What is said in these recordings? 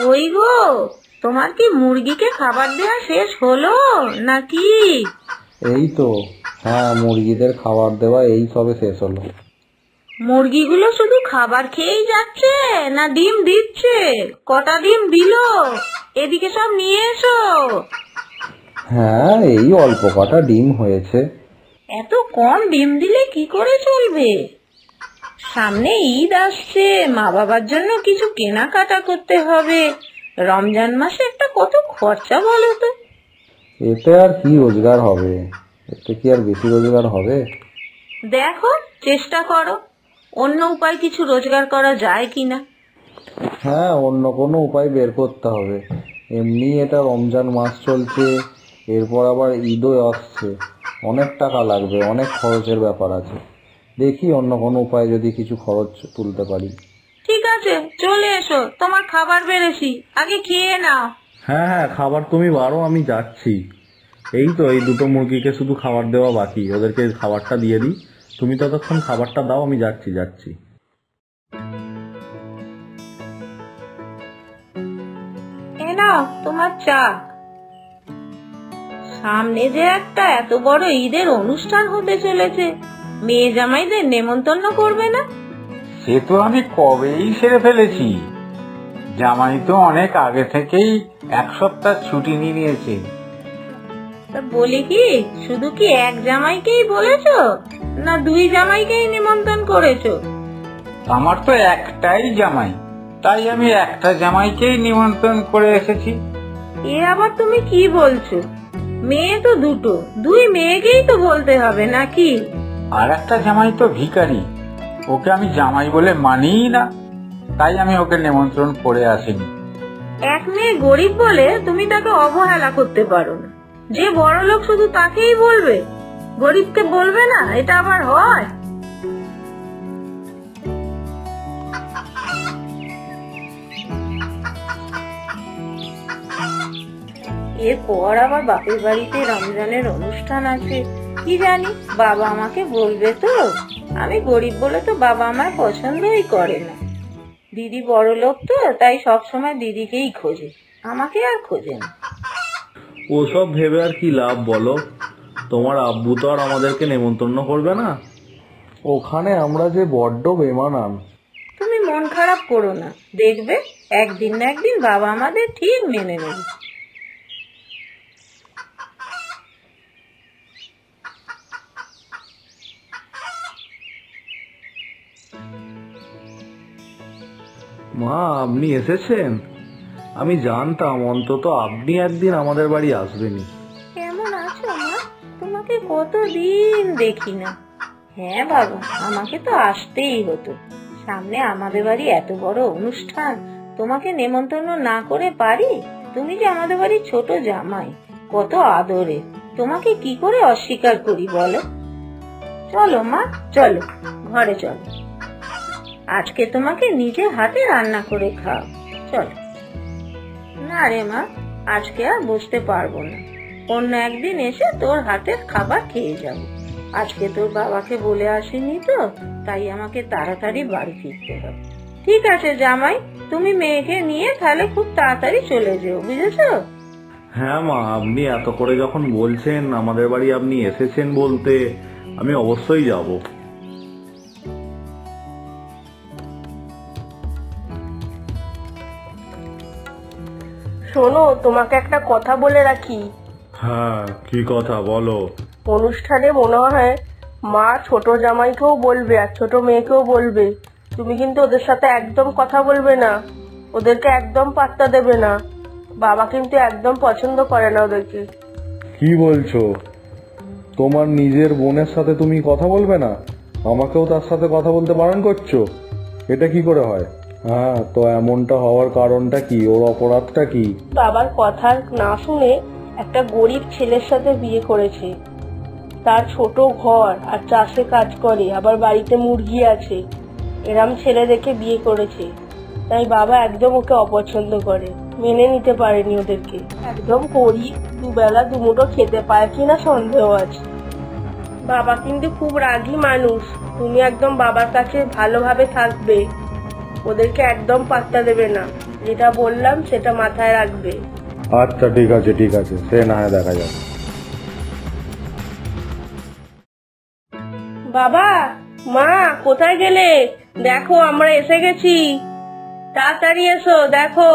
ওই গো, তোমার কি মুরগিকে খাবার দেওয়া শেষ হলো নাকি? এই তো, হ্যাঁ, মুরগিদের খাবার দেওয়া এই সবে শেষ হলো। মুরগিগুলো শুধু খাবার খেয়েই যাচ্ছে না ডিম দিচ্ছে? কটা ডিম দিলো? এদিকে সব নিয়ে এসো। হ্যাঁ, এই অল্প কটা ডিম হয়েছে। এত কম ডিম দিলে কি করে চলবে? সামনে ঈদ আসছে, মা বাবার জন্য কিছু কেনাকাটা করতে হবে। রমজান মাসে একটা কত খরচা বলো তো। এতে আর কি রোজগার হবে? এতে কি আর বেশি রোজগার হবে? দেখো, চেষ্টা করো অন্য উপায় কিছু রোজগার করা যায় কিনা। হ্যাঁ, অন্য কোনো উপায় বের করতে হবে। এমনি এটা রমজান মাস চলছে, এরপর আবার ঈদও আসছে, অনেক টাকা লাগবে, অনেক খরচের ব্যাপার আছে। দেখি অন্য কোনো উপায় যদি কিছু খরচ তুলতে পারি। ঠিক আছে, চলে এসো, তোমার খাবার বেড়েছি, আগে খেয়ে নাও। হ্যাঁ হ্যাঁ, খাবার তুমি বারো, আমি যাচ্ছি। এই তো, এই দুটো মুরগিকে শুধু খাবার দেওয়া বাকি, ওদেরকে খাবারটা দিয়ে দিই। তুমি ততক্ষণ খাবারটা দাও, আমি যাচ্ছি। এ নাও তোমার চা। সামনে যে একটা এত বড় ঈদের অনুষ্ঠান হতে চলেছে, মেয়ে জামাইদের নেমন্তন্ন করবে না? সে তো আমি কবেই সেরে ফেলেছি। জামাই তো অনেক আগে থেকেই 1 সপ্তাহ ছুটি নিয়েছে। তা বলি কি, শুধু কি এক জামাইকেই বলেছো না 2 জামাইকেই নিমন্ত্রণ করেছো? আমার তো একটাই জামাই, তাই আমি একটা জামাইকেই নিমন্ত্রণ করে এসেছি। এ আবার তুমি কি বলছো? মেয়ে তো দুটো, 2 মেয়েকেই তো বলতে হবে নাকি? আর একটা জামাই তো ভিখারি, ওকে আমি জামাই বলে মানিই না, তাই আমি ওকে নিমন্ত্রণ করে আসিনি। এক মেয়ে গরিব বলে তুমি তাকে অবহেলা করতে পারো না। যে বড় লোক শুধু তাকেই বলবে, গরিবকে বলবে না? এটা আবার হয়? এরপর আবার বাপের বাড়িতে রমজানের অনুষ্ঠান আছে, কি জানি বাবা আমাকে বলবে তো। আমি গরিব বলে তো বাবা আমার পছন্দই করে না। দিদি বড় লোক তো, তাই সবসময় দিদিকেই খোঁজে, আমাকে আর খোঁজে না। ওসব ভেবে আর কি লাভ বলো? তোমার আব্বু তো আর আমাদেরকে নেমন্তন্ন করবে না। ওখানে আমরা যে বড্ড বেমানান। তুমি মন খারাপ করো না, দেখবে একদিন না একদিন বাবা আমাদের ঠিক মেনে নেবে। মা, আপনি এসেছেন? আমি জানতাম অন্তত আপনি একদিন আমাদের বাড়ি আসবেনই। কেমন আছো মা? তোমাকে কতদিন দেখি না। হ্যাঁ বাবা, আমাকে তো আসতেই হতো। সামনে আমাদের বাড়ি এত বড় অনুষ্ঠান, তোমাকে নেমন্তন্ন না করে পারি? তুমি যে আমাদের বাড়ির ছোট জামাই, কত আদরে, তোমাকে কি করে অস্বীকার করি বলো? চলো মা, চলো ঘরে চলো, আজকে তোমাকে নিজের হাতে রান্না করে খাও, চলো। না রে মা, আজকে আর বসতে পারবো না, অন্য একদিন এসে তোর হাতের খাবার খেয়ে যাব। আজকে তোর বাবাকে বলে আসিনি তো, তাই আমাকে তাড়াতাড়ি বাড়ি ফিরতে হবে। ঠিক আছে জামাই, তুমি মেয়েকে নিয়ে তাহলে খুব তাড়াতাড়ি চলে যেও, বুঝেছো? হ্যাঁ মা, আপনি এত করে যখন বলছেন, আমাদের বাড়ি আপনি এসেছেন বলতে, আমি অবশ্যই যাব। শোনো, তোমাকে একটা কথা বলে রাখি। হ্যাঁ, কি কথা বলো? অনুষ্ঠানে মনে হয় মা ছোট জামাইকেও বলবে আর ছোট মেয়েকেও বলবে। তুমি কিন্তু ওদের সাথে একদম কথা বলবে না, ওদেরকে একদম পাত্তা দেবে না। বাবা কিন্তু একদম পছন্দ করে না ওদেরকে। কি বলছো? তোমার নিজের বোনের সাথে তুমি কথা বলবে না, আমাকেও তার সাথে কথা বলতে বারণ করছো? এটা কি করে হয়? হ্যাঁ, তো এমনটা হওয়ার কারণটা কি? ওর অপরাধটা কি? বাবার কথা না শুনে একটা গরিব ছেলের সাথে বিয়ে করেছে। তার ছোট ঘর আর চাষে কাজ করে, আবার বাড়িতে মুরগি আছে। এরম ছেলে দেখে বিয়ে করেছে, তাই বাবা একদম ওকে অপছন্দ করে, মেনে নিতে পারেনি ওদেরকে। একদম গরিব, দুবেলা দুমুঠো খেতে পায় কিনা সন্দেহ আছে। বাবা কিন্তু খুব রাগী মানুষ, তুমি একদম বাবার কাছে ভালোভাবে থাকবে, ওদেরকে একদম পাত্তা দেবে না। যেটা বললাম সেটা মাথায় রাখবে। আচ্ছা ঠিক আছে ঠিক আছে, সে না হয় দেখা যাবে। বাবা, মা, কোথায় গেলে? দেখো আমরা এসে গেছি, তাড়াতাড়ি এসো, দেখো।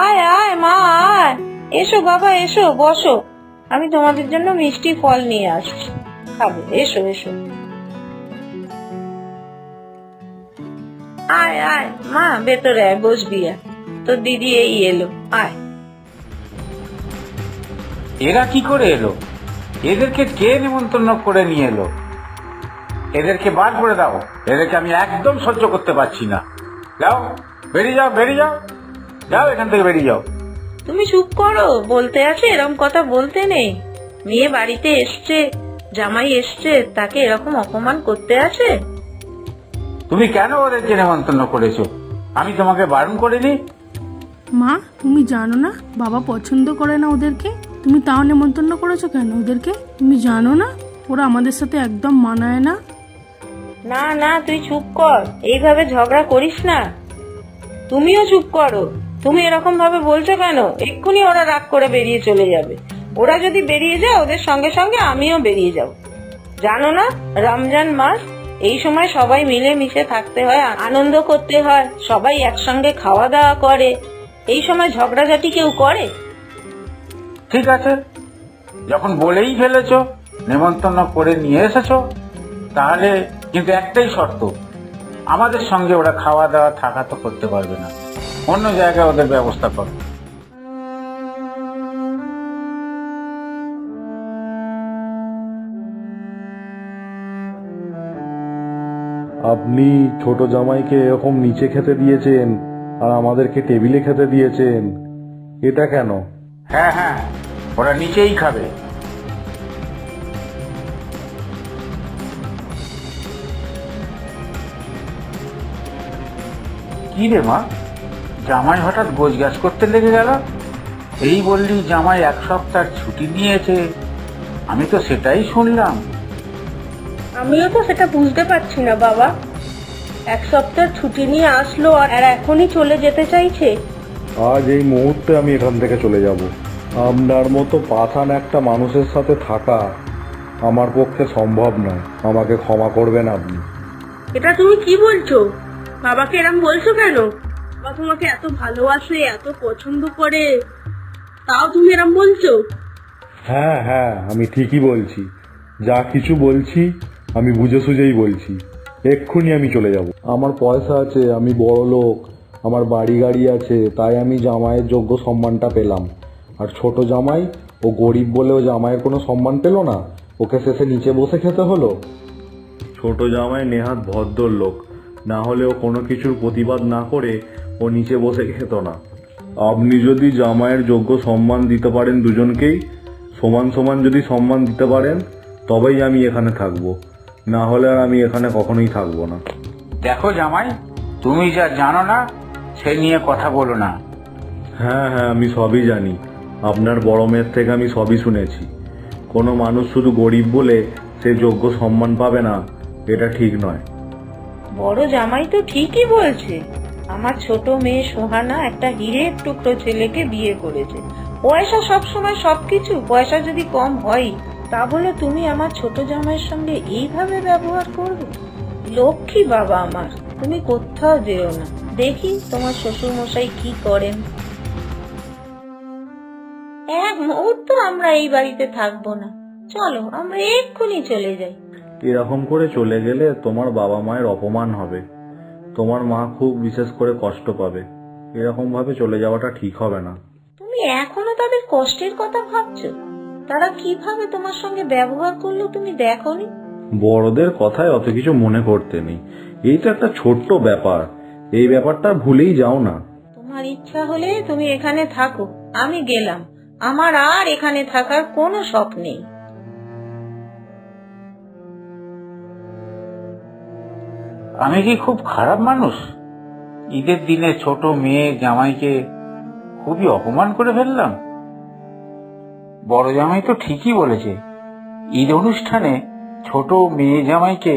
আয় আয় মা আয়, এসো বাবা এসো, বসো, আমি তোমাদের জন্য মিষ্টি ফল নিয়ে আসছি, খাবে, এসো এসো। আয় আয় মা, ভেতরে আয়, বসবি আয়, তোর দিদি এই এলো, আয়। এরা কি করে এলো? এদেরকে কে নিমন্ত্রণ করে নিয়ে এলো? এদেরকে বার করে দাও, এদেরকে আমি একদম সহ্য করতে পারছি না। যাও, বেরিয়ে যাও, বেরিয়ে যাও, যাও এখান থেকে, বেরিয়ে যাও। তুমি চুপ করো, বলতে আছে এরকম কথা বলতে নেই। মেয়ে বাড়িতে এসছে, জামাই এসছে, তাকে এরকম অপমান করতে আছে? তুমি কেন ওদেরকে নিমন্ত্রণ করেছো? আমি তোমাকে বারণ করিনি? মা, তুমি জানো না বাবা পছন্দ করে না ওদেরকে? তুমি তাও নেমন্তন্ন করেছো কেন ওদেরকে? তুমি জানো না ওরা আমাদের সাথে একদম মানায় না? না না, তুই চুপ কর, এইভাবে ঝগড়া করিস না। তুমিও চুপ করো, তুমি এরকম ভাবে বলছো কেন? এক্ষুনি ওরা রাগ করে বেরিয়ে চলে যাবে। ওরা যদি বেরিয়ে যায়, ওদের সঙ্গে সঙ্গে আমিও বেরিয়ে যাব। জানো না, রমজান মাস, এই সময় সবাই মিলে মিশে থাকতে হয়, আনন্দ করতে হয়, সবাই একসঙ্গে খাওয়া দাওয়া করে। এই সময় ঝগড়াঝাটি কেউ করে? ঠিক আছে, যখন বলেই ফেলেছো, নেমন্তন্ন করে নিয়ে এসেছো, তাহলে কিন্তু একটাই শর্ত, আমাদের সঙ্গে ওরা খাওয়া দাওয়া থাকা তো করতে পারবে না, অন্য জায়গায় ওদের ব্যবস্থা করো। আপনি ছোট জামাইকে এরকম নিচে খেতে দিয়েছেন আর আমাদেরকে টেবিলে খেতে দিয়েছেন, এটা কেন? হ্যাঁ হ্যাঁ, ওরা নিচেই খাবে। কি রে মা, জামাই হঠাৎ গোছগাছ করতে লেগে গেল? এই বললি জামাই 1 সপ্তাহ ছুটি নিয়েছে, আমি তো সেটাই শুনলাম। আমিও তো সেটা বুঝতে পারছি না বাবা। 1 সপ্তাহ ছুটি নিয়ে আসলো আর এখনই চলে যেতে চাইছে। আজ এই মুহূর্তে আমি এখান থেকে চলে যাব। আপনার মতো পাঠান একটা মানুষের সাথে থাকা আমার পক্ষে সম্ভব নয়, আমাকে ক্ষমা করবেন আপনি। এটা তুমি কি বলছো? বাবাকে এরম বলছো কেন? বাবা তোমাকে এত ভালোবাসে, এত পছন্দ করে, তাও তুমি এরম বলছো? হ্যাঁ হ্যাঁ, আমি ঠিকই বলছি, যা কিছু বলছি আমি বুঝে সুঝেই বলছি। এক্ষুনি আমি চলে যাব। আমার পয়সা আছে, আমি বড় লোক, আমার বাড়ি গাড়ি আছে, তাই আমি জামাইয়ের যোগ্য সম্মানটা পেলাম। আর ছোট জামাই, ও গরিব বলে ও জামাইয়ের কোনো সম্মান পেল না, ওকে শেষে নিচে বসে খেতে হলো। ছোট জামাই নেহাত ভদ্র লোক, না হলে ও কোনো কিছুর প্রতিবাদ না করে ও নিচে বসে খেত না। আপনি যদি জামাইয়ের যোগ্য সম্মান দিতে পারেন, দুজনকেই সমান সমান যদি সম্মান দিতে পারেন, তবেই আমি এখানে থাকবো, না হলে আর আমি এখানে কখনোই থাকবো না। দেখো জামাই, তুমি যা জানো না সে নিয়ে কথা বলো না। হ্যাঁ হ্যাঁ, আমি সবই জানি, আপনার বড় মেয়ের থেকে আমি সবই শুনেছি। কোনো মানুষ শুধু গরিব বলে সে যোগ্য সম্মান পাবে না, এটা ঠিক নয়। বড় জামাই তো ঠিকই বলছে। আমার ছোট মেয়ে সোহানা একটা হীরের টুকরো ছেলেকে বিয়ে করেছে। পয়সা সবসময় সবকিছু, পয়সা যদি কম হয়, তা বলে তুমি আমার ছোট জামাইয়ের সঙ্গে এইভাবে ব্যবহার করবে? লক্ষ্মী বাবা আমার, তুমি কোথাও যেও না, দেখি তোমার শ্বশুর মশাই কি করেন। এক মুহূর্ত আমরা এই বাড়িতে থাকবো না, চলো আমরা এক্ষুনি চলে যাই। এরকম করে চলে গেলে তোমার বাবা মায়ের অপমান হবে, তোমার মা খুব বিশেষ করে কষ্ট পাবে। এরকম ভাবে চলে যাওয়াটা ঠিক হবে না। তুমি এখনো তাদের কষ্টের কথা ভাবছো? তারা কিভাবে তোমার সঙ্গে ব্যবহার করলো তুমি দেখোনি? বড়দের কথায় অত কিছু মনে করতে নেই, এই তো একটা ছোট্ট ব্যাপার, এই ব্যাপারটা ভুলেই যাও না। তোমার ইচ্ছা হলে তুমি এখানে থাকো, আমি গেলাম, আমার আর এখানে থাকার কোনো শখ নেই। আমি কি খুব খারাপ মানুষ? ঈদের দিনে ছোট মেয়ে জামাইকে খুবই অপমান করে ফেললাম। বড় জামাই তো ঠিকই বলেছে, ঈদ অনুষ্ঠানে ছোট মেয়ে জামাইকে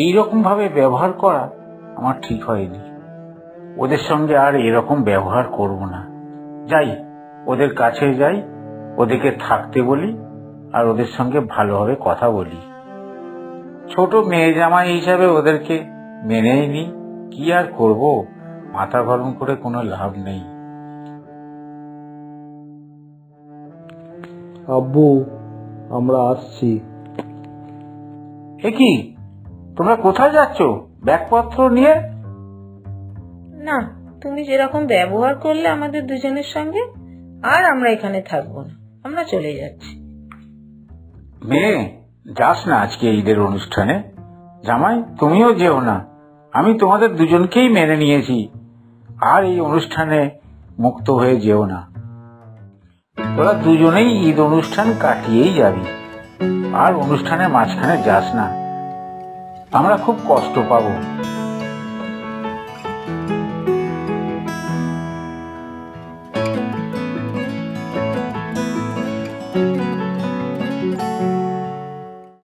এইরকম ভাবে ব্যবহার করা আমার ঠিক হয়নি। ওদের সঙ্গে আর এরকম ব্যবহার করব না। যাই, ওদের কাছে যাই, ওদেরকে থাকতে বলি আর ওদের সঙ্গে ভালোভাবে কথা বলি। ছোট মেয়ে জামাই হিসাবে ওদেরকে মেনেই নি, কি আর করব, মাথা গরম করে কোনো লাভ নেই। আব্বু, আমরা আসছি। এ কি, তোমরা কোথায় যাচ্ছ ব্যাগপত্র নিয়ে? না, তুমি যেরকম ব্যবহার করলে আমাদের দুজনের সঙ্গে, আর আমরা এখানে থাকবো না, আমরা চলে যাচ্ছি। মেয়ে, যাস না আজকে ঈদের অনুষ্ঠানে। জামাই, তুমিও যেও না, আমি তোমাদের দুজনকেই মেনে নিয়েছি, আর এই অনুষ্ঠানে মুক্ত হয়ে যেও না। তোরা দুজনেই ঈদ অনুষ্ঠান কাটিয়েই যাবি, আর অনুষ্ঠানের মাঝখানে যাস না, আমরা খুব কষ্ট পাবো।